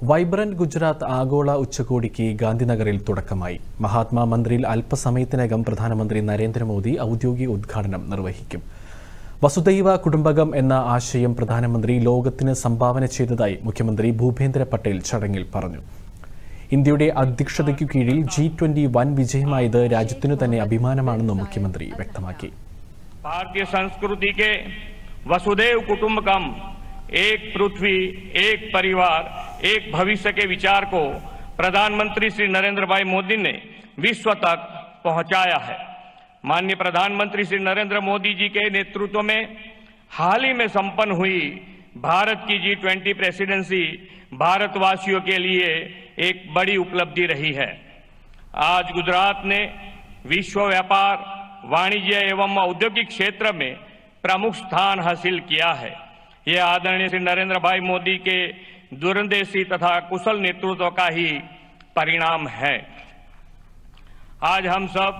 Vibrant Gujarat ആഗോള ഉച്ചകോടിക്ക് ഗാന്ധിനഗറിൽ തുടക്കമായി. മഹാത്മാ മന്ദിറിൽ അല്പസമയത്തിനകം പ്രധാനമന്ത്രി നരേന്ദ്രമോദി ഔദ്യോഗിക ഉദ്ഘാടനം നിർവഹിക്കും. വസുദൈവ കുടുംബകം എന്ന ആശയം പ്രധാനമന്ത്രി ലോകത്തിന് സംഭാവന ചെയ്തതായി മുഖ്യമന്ത്രി ഭൂപേന്ദ്ര പട്ടേൽ ചടങ്ങിൽ പറഞ്ഞു. ഇന്ത്യയുടെ അധ്യക്ഷതയ്ക്കു കീഴിൽ G20 വൻ വിജയമായത് രാജ്യത്തിനു തന്നെ അഭിമാനമാണെന്നും മുഖ്യമന്ത്രി വ്യക്തമാക്കി. भारतीय संस्कृति के वसुदैव कुटुंबकम, एक पृथ्वी, एक परिवार, एक भविष्य के विचार को प्रधानमंत्री श्री नरेंद्र भाई मोदी ने विश्व तक पहुंचाया है. माननीय प्रधानमंत्री श्री नरेंद्र मोदी जी के नेतृत्व में हाल ही में संपन्न हुई भारत की G20 प्रेसिडेंसी भारतवासियों के लिए एक बड़ी उपलब्धि रही है. आज गुजरात ने विश्व व्यापार, वाणिज्य एवं औद्योगिक क्षेत्र में प्रमुख स्थान हासिल किया है. ये आदरणीय श्री नरेंद्र भाई मोदी के दूरंदेशी तथा कुशल नेतृत्व का ही परिणाम है. आज हम सब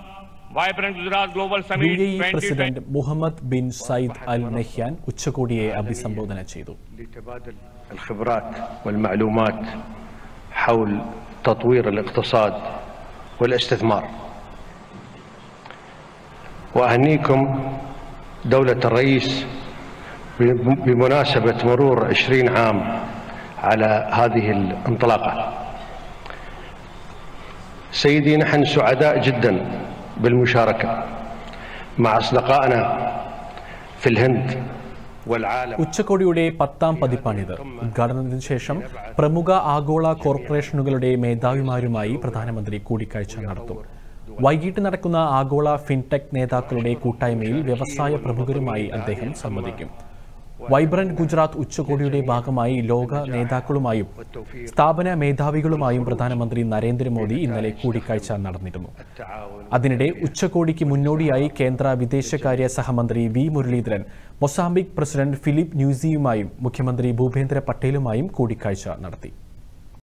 vibrant Gujarat global summit UAE president Mohamed bin Zayed Al Nahyan ഉച്ചകോടിയെ അഭിസംബോധന ചെയ്തു. لتبادل الخبرات والمعلومات حول تطوير الاقتصاد والاستثمار. وأهنيكم دولة الرئيس بمناسبة مرور 20 عام على هذه الانطلاقة. سيدي، نحن سعداء جدا بالمشاركة مع أصدقائنا في الهند والعالم. ഉച്ചകോടിയുടെ 10ാം പതിപ്പാണിത്. ഉദ്ഘാടനത്തിന് ശേഷം പ്രമുഖ ആഗോള കോർപ്പറേഷനുകളുടെ മേധാവിമാരുമായി പ്രധാനമന്ത്രി കൂടിക്കാഴ്ച നടത്തും. വൈകിട്ട് നടക്കുന്ന ആഗോള ഫിൻടെക് നേതാക്കളുടെ കൂട്ടായ്മയിൽ വ്യവസായ പ്രമുഖരുമായി അദ്ദേഹം സംവദിക്കും. വൈബ്രന്റ് ഗുജറാത്ത് ഉച്ചകോടിയുടെ ഭാഗമായി ലോക നേതാക്കളുമായും സ്ഥാപന മേധാവികളുമായും പ്രധാനമന്ത്രി നരേന്ദ്രമോദി ഇന്നലെ കൂടിക്കാഴ്ച നടന്നിരുന്നു. അതിനിടെ ഉച്ചകോടിക്ക് മുന്നോടിയായി കേന്ദ്ര വിദേശകാര്യ സഹമന്ത്രി V Muraleedharan Mozambique president Philip ന്യൂസിയുമായും മുഖ്യമന്ത്രി ഭൂപേന്ദ്ര പട്ടേലുമായും കൂടിക്കാഴ്ച നടത്തി.